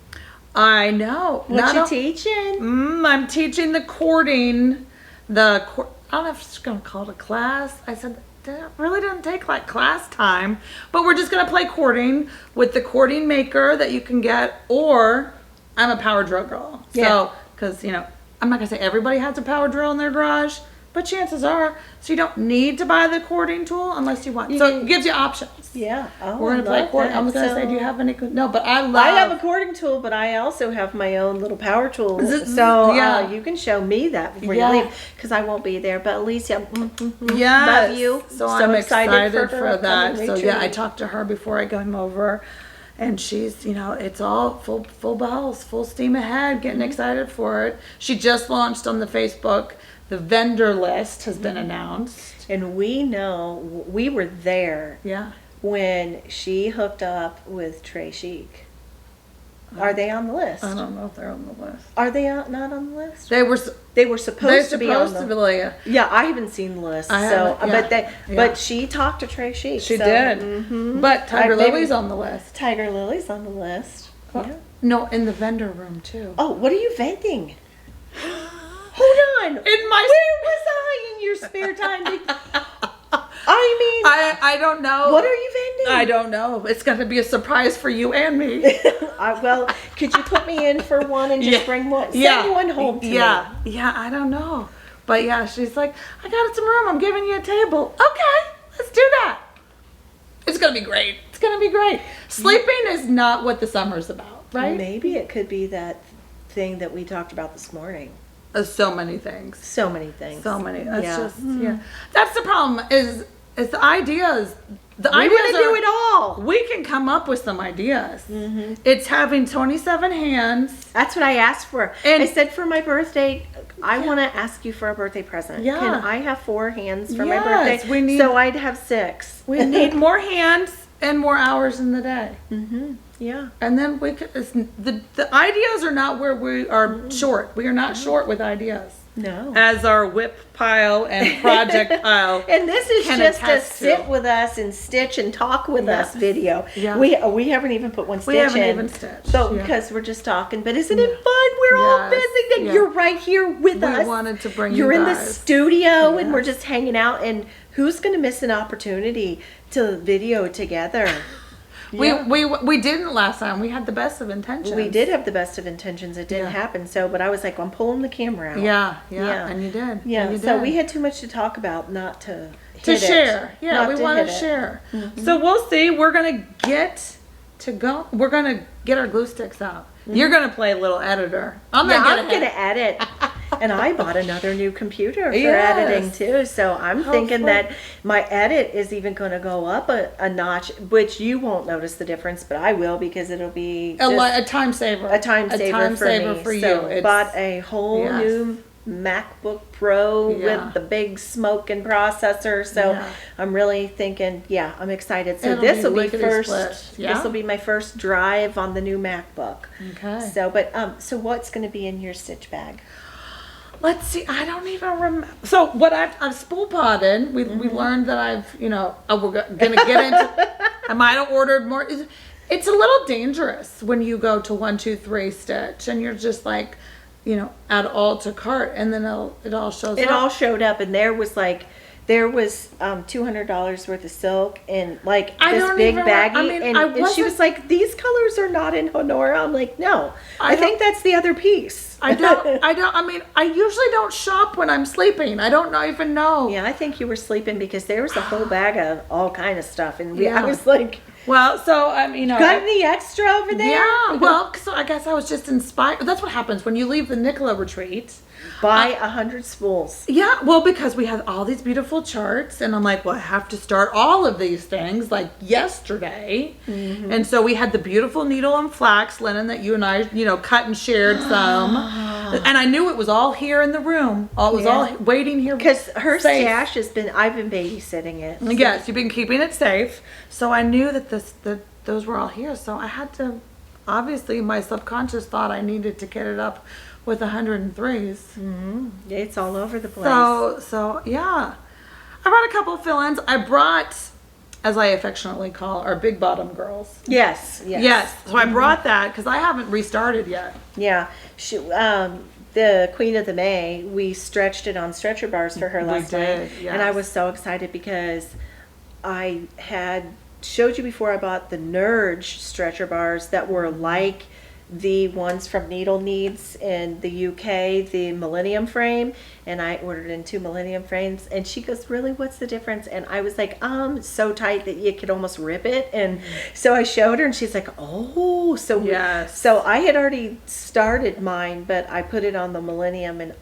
I know. What you teaching? I'm teaching the cording. I don't know if it's going to call it a class. I said really didn't take like class time, but we're just going to play cording with the cording maker that you can get, or I'm a power drill girl. So, because, I'm not going to say everybody has a power drill in their garage, but chances are, so you don't need to buy the cording tool unless you want. So it gives you options. Yeah. Oh, we're going to play cording. I'm going to say, do you have any? No, but I have a cording tool, but I also have my own little power tool. So you can show me that before you leave, because I won't be there. But Alicia, love you. So I'm excited for that. So I talked to her before I came over. And she's, it's all full bells, full steam ahead, getting excited for it. She just launched on the Facebook. The vendor list has been announced. And we know, we were there when she hooked up with Trey Chic. Are they on the list? I don't know if they're on the list. Are they not on the list? They were supposed to be on the list. Yeah, I haven't seen the list. But she talked to Trey Chic. She did. Mm-hmm. But Tiger Lily's on the list. Tiger Lily's on the list. Yeah. No, in the vendor room too. Oh, what are you vending? Hold on. Where was I in your spare time? I don't know. What are you vending? I don't know. It's going to be a surprise for you and me. Well, could you put me in for one and just bring one? Send one home to me. Yeah, I don't know. But she's like, I got some room. I'm giving you a table. Okay, let's do that. It's going to be great. It's going to be great. Sleeping is not what the summer's about, right? Maybe it could be that thing that we talked about this morning. So many things. So many things. So many. That's That's the problem. Is the ideas. We want to do it all. We can come up with some ideas. Mm-hmm. It's having 27 hands. That's what I asked for. And I said for my birthday, I want to ask you for a birthday present. Yeah. Can I have 4 hands for my birthday? So I'd have 6. We need more hands and more hours in the day. Mm-hmm. Yeah. And then we could. The ideas are not where we are short. We are not short with ideas. No. As our whip pile and project pile. And this is just a sit with us and stitch and talk with us video. Yeah. We haven't even put one stitch in. We haven't even stitched. So because we're just talking. But isn't it fun? We're all busy. You're right here with us. We wanted to bring You're you in the studio and we're just hanging out. And who's going to miss an opportunity to video together? Yeah. We didn't last time. We had the best of intentions. We did have the best of intentions. It didn't happen. So, but I was like, I'm pulling the camera out. Yeah. And you did. Yeah. So we had too much to talk about, not to share. Yeah, we want to share. Mm-hmm. So we'll see. We're gonna get We're gonna get our glue sticks out. Mm-hmm. You're gonna play a little editor. I'm gonna edit. And I bought another new computer for editing too. So I'm thinking that my edit is even going to go up a notch, which you won't notice the difference, but I will, because it'll be a time saver. A time saver for you. So bought a whole new MacBook Pro with the big smoking processor. So I'm really thinking, I'm excited. So this will be first. This will be my first drive on the new MacBook. Okay. So, so what's going to be in your stitch bag? Let's see. I don't even remember. So what I've spool potted. We learned that I've we're gonna get into. I might have ordered more. It's a little dangerous when you go to 1, 2, 3 stitch and you're just like, add all to cart, and then it all shows up. It all showed up, and there was like there was $200 worth of silk and like this big baggie, and she was like, "These colors are not in Honora." I'm like, "No, I think that's the other piece." I mean, I usually don't shop when I'm sleeping. I don't even know. Yeah, I think you were sleeping because there was a whole bag of all kind of stuff, and I was like, well, so got any extra over there? Yeah, well, so I guess I was just inspired. That's what happens when you leave the Nicola retreat. Buy 100 spools. Yeah, well, because we had all these beautiful charts, and I'm like, well, I have to start all of these things like yesterday. Mm-hmm. And so we had the beautiful needle and flax linen that you and I, cut and shared some. And I knew it was all here in the room. It was all waiting here. Because her stash I've been babysitting it. So. Yes, you've been keeping it safe. So I knew that those were all here. So I had to, obviously, my subconscious thought I needed to get it up with 103s. Mm-hmm. It's all over the place. So yeah. I brought a couple of fill-ins. I brought, as I affectionately call, our big bottom girls. Yes. So I brought that because I haven't restarted yet. Yeah. She, the Queen of the May, we stretched it on stretcher bars for her last night. Yes. And I was so excited because I had showed you before I bought the Nurge stretcher bars that were like the ones from Needle Needs in the UK, the Millennium frame, and I ordered in 2 Millennium frames, and she goes, "Really, what's the difference?" And I was like, so tight that you could almost rip it. And so I showed her, and she's like, "Oh." So yes. So I had already started mine, but I put it on the Millennium, and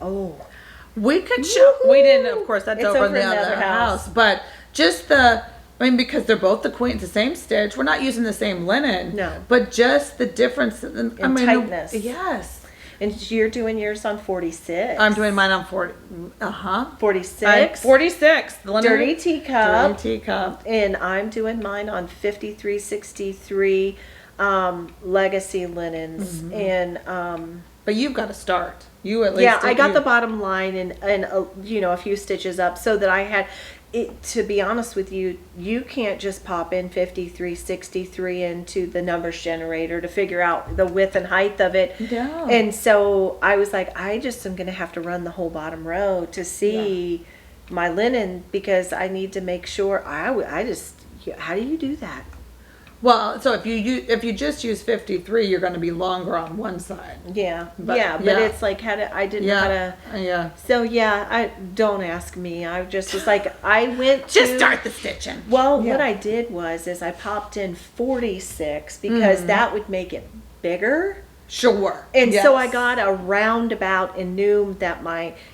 we could show. We didn't, of course, that's over in the other house, but just because they're both the same stitch. We're not using the same linen. No. But just the difference in tightness. Yes. And you're doing yours on 46. I'm doing mine on 40. 46. 46. Dirty teacup. Dirty teacup. And I'm doing mine on 5363 legacy linens. Mm-hmm. And but you've got to start. You at least. Yeah, I got the bottom line and a few stitches up so that I had. To be honest with you, you can't just pop in 5363 into the numbers generator to figure out the width and height of it. No. And so I was like, I just am going to have to run the whole bottom row to see my linen because I need to make sure. How do you do that? Well, so if you just use 53, you're going to be longer on one side. Yeah, but it's like I didn't know how to. Yeah. So don't ask me. I just was like I went to just start the stitching. Well, what I did was I popped in 46 because that would make it bigger. Sure. And so I got a roundabout and knew that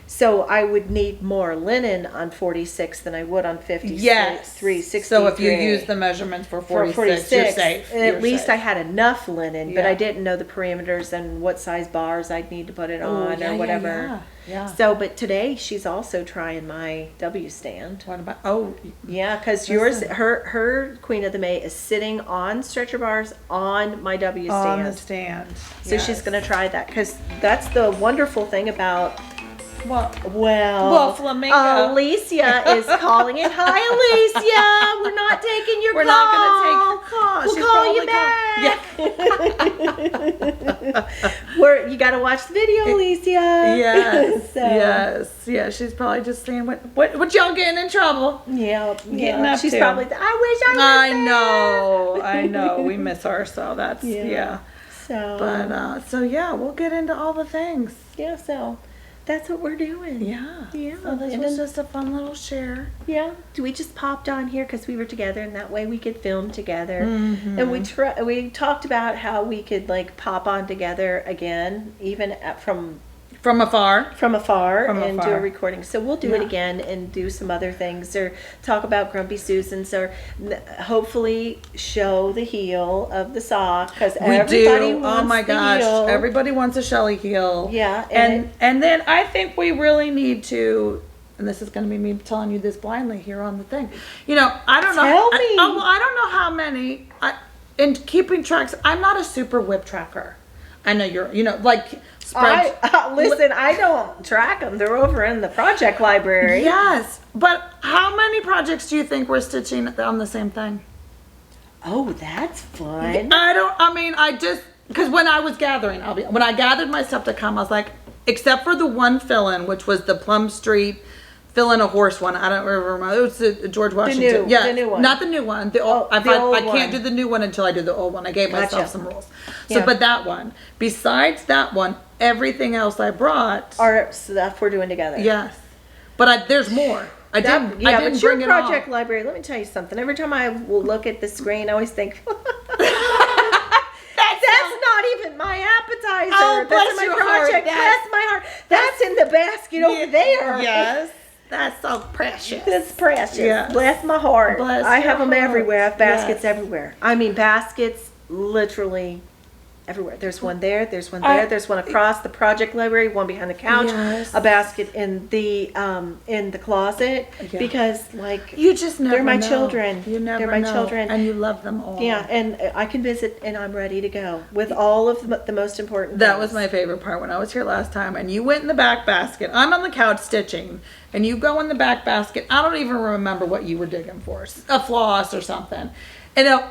so I would need more linen on 46 than I would on 53. Yes. 63. So if you use the measurements for 46, you're safe. At least I had enough linen, but I didn't know the parameters and what size bars I'd need to put it on or whatever. Yeah. So, but today she's also trying my W stand. What about? Yeah, because her Queen of the May is sitting on stretcher bars on my W stand. On the stand. So she's going to try that because that's the wonderful thing about. Well, Flamingo. Alicia is calling it. Hi, Alicia. We're not taking your call. We're not going to take her call. We'll call you back. You got to watch the video, Alicia. Yes. Yeah, she's probably just saying, what y'all getting in trouble? Yeah. Getting up She's to. probably, I wish I was I know. We miss her, so that's, So. But, we'll get into all the things. Yeah, so. That's what we're doing. Yeah. So this was just a fun little share. Yeah. We just popped on here because we were together, and that way we could film together. Mm-hmm. And we talked about how we could pop on together again, even from afar, and do a recording. So we'll do it again and do some other things, or talk about Grumpy Susans, or hopefully show the heel of the sock because everybody wants oh my gosh, heel. Everybody wants a Shellie heel. Yeah, and then I think we really need to. And this is going to be me telling you this blindly here on the thing. I don't know. Tell me. I don't know how many. In keeping tracks, I'm not a super whip tracker. I know you're. Listen, I don't track them. They're over in the project library. Yes, but how many projects do you think we're stitching on the same thing? Oh, that's fun. Because when I was gathering, when I gathered my stuff to come, I was like, except for the one fill-in, which was the Plum Street fill in a horse one. I don't remember. It was the George Washington. The new one. Not the new one. The old. I can't do the new one until I do the old one. I gave myself some rules. So, but that one. Besides that one, everything else I brought are stuff we're doing together. Yes, but there's more. I didn't but your bring it project all. library. Let me tell you something. Every time I will look at the screen, I always think. That's not even my appetizer. Oh, bless That's my your project. heart. Bless my heart. That's in the basket over there. Yes. That's so precious. That's precious. Yes. Bless my heart. Bless I have your them heart. everywhere. I have baskets Yes. everywhere. I mean, baskets literally everywhere. There's one there. There's one there. There's one across the project library. One behind the couch. Yes. A basket in the closet because you just never they're my know. children. You never they're my know. children, and you love them all. Yeah, and I can visit, and I'm ready to go with all of the most important. That things. was my favorite part when I was here last time, and you went in the back basket. I'm on the couch stitching, and you go in the back basket. I don't even remember what you were digging for, a floss or something. And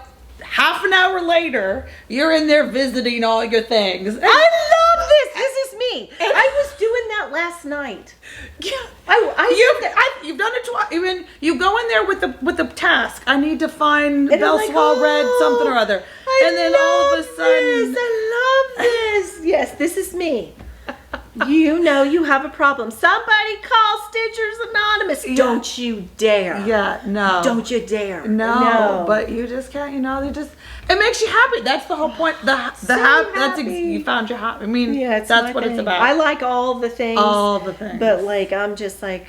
half an hour later, you're in there visiting all your things. I love this. This is me. I was doing that last night. Yeah, You've done it twice. Even you go in there with the task. I need to find and Bellswell Red something or other, and then all of a sudden, I love this. Yes, this is me. You know you have a problem. Somebody call Stitchers Anonymous. Yeah. Don't you dare. Yeah, no. Don't you dare. No. But you just can't, it makes you happy. that's the whole point. You found your happy. I mean, that's what it's about. I like all the things. All the things. But I'm just like,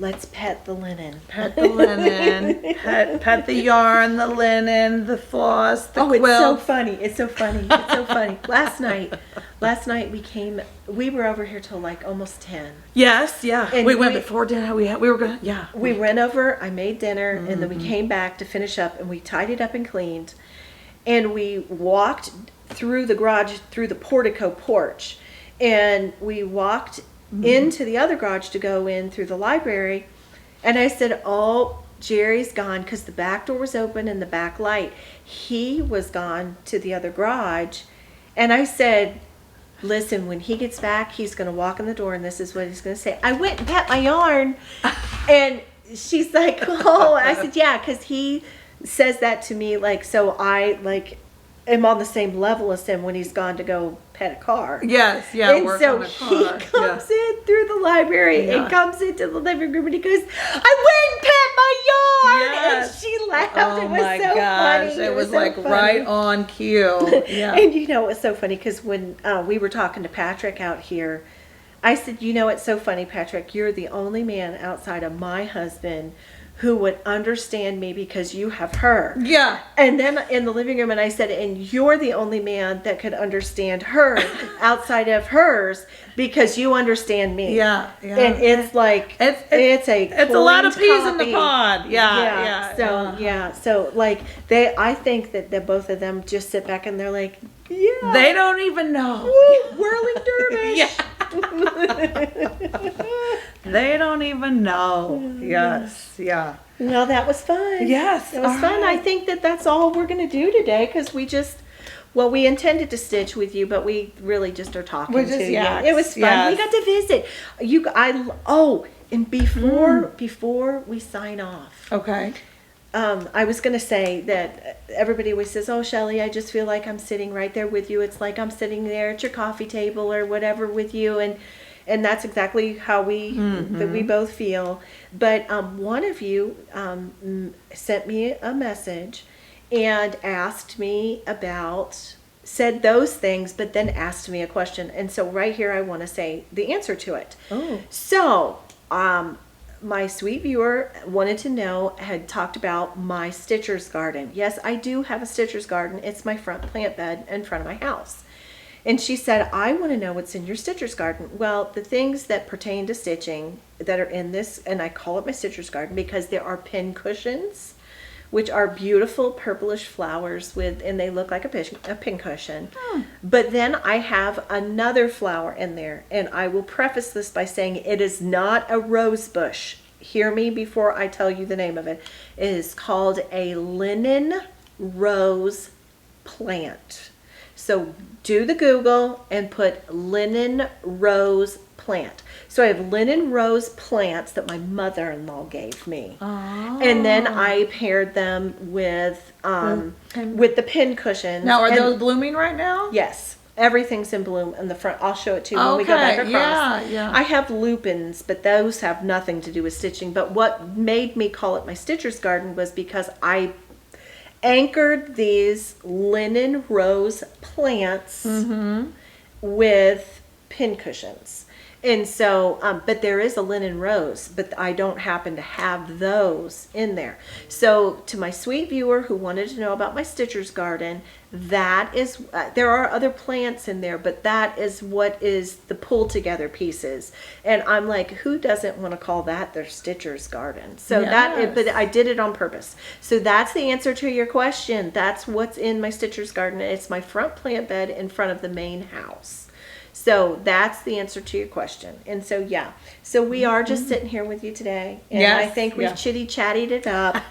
let's pet the linen. Pet the linen. pet the yarn, the linen, the floss, the quilt. It's so funny. It's so funny. It's so funny. Last night we were over here till almost 10. Yes, yeah. And we went before dinner. We were going to, yeah. We went over, I made dinner, and then we came back to finish up, and we tidied up and cleaned. And we walked through the garage, through the portico porch, and we walked into the other garage to go in through the library. And I said, oh, Jerry's gone, because the back door was open and the back light. He was gone to the other garage. And I said, listen, when he gets back, he's going to walk in the door, and this is what he's going to say. I went and pet my yarn. And she's like, oh. I said, yeah, because he says that to me, so I, am on the same level as him when he's gone to go pet a car. Yes, yeah. And so he comes in through the library and comes into the living room, and he goes, I went and pet my yarn. Yes. And she laughed. Oh, it was so funny. It was so right on cue. Yeah. And it was so funny because when we were talking to Patrick out here, I said, it's so funny, Patrick, you're the only man outside of my husband who would understand me because you have her. Yeah. And then in the living room, and I said, and you're the only man that could understand her outside of hers because you understand me. Yeah. And it's it's a lot of peas in the pod. So I think that both of them just sit back and they're like, yeah. They don't even know. Woo, whirling dervish. Yeah. They don't even know. Yes. Yeah. Well, that was fun. Yes. It was fun. Right. I think that's all we're going to do today because we intended to stitch with you, but we really just are talking to you. It was fun. Yes. We got to visit. And before we sign off. Okay. I was going to say that everybody always says, oh, Shellie, I just feel like I'm sitting right there with you. It's like I'm sitting there at your coffee table or whatever with you. And that's exactly how that we both feel. But one of you sent me a message and asked me said those things, but then asked me a question. And so right here, I want to say the answer to it. Oh. So, my sweet viewer wanted to know, had talked about my Stitcher's garden. Yes, I do have a Stitcher's garden. It's my front plant bed in front of my house. And she said, I want to know what's in your Stitcher's garden. Well, the things that pertain to stitching that are in this, and I call it my Stitcher's garden because there are pin cushions, which are beautiful purplish flowers and they look like a pin cushion. But then I have another flower in there, and I will preface this by saying it is not a rose bush. Hear me before I tell you the name of it. It is called a linen rose plant. So do the Google and put linen rose plant. So I have linen rose plants that my mother-in-law gave me. Oh. And then I paired them with the pin cushions. Now, are those blooming right now? Yes. Everything's in bloom in the front. I'll show it to you when we go back across. Yeah. I have lupins, but those have nothing to do with stitching. But what made me call it my stitcher's garden was because I anchored these linen rose plants with pin cushions. And so, but there is a linen rose, but I don't happen to have those in there. So to my sweet viewer who wanted to know about my stitcher's garden, that is, there are other plants in there, but that is what is the pull together pieces. And I'm like, who doesn't want to call that their stitcher's garden? So but I did it on purpose. So that's the answer to your question. That's what's in my stitcher's garden. It's my front plant bed in front of the main house. So that's the answer to your question. And so, so we are just sitting here with you today. And I think we've chitty-chatted it up.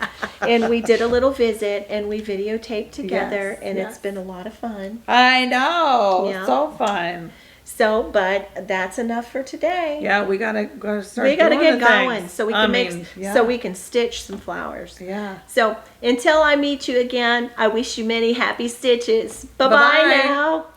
And we did a little visit and we videotaped together. And it's been a lot of fun. I know. Yeah. So fun. So, but that's enough for today. Yeah, we gotta start. We gotta get going so we can so we can stitch some flowers. Yeah. So until I meet you again, I wish you many happy stitches. Bye-bye now.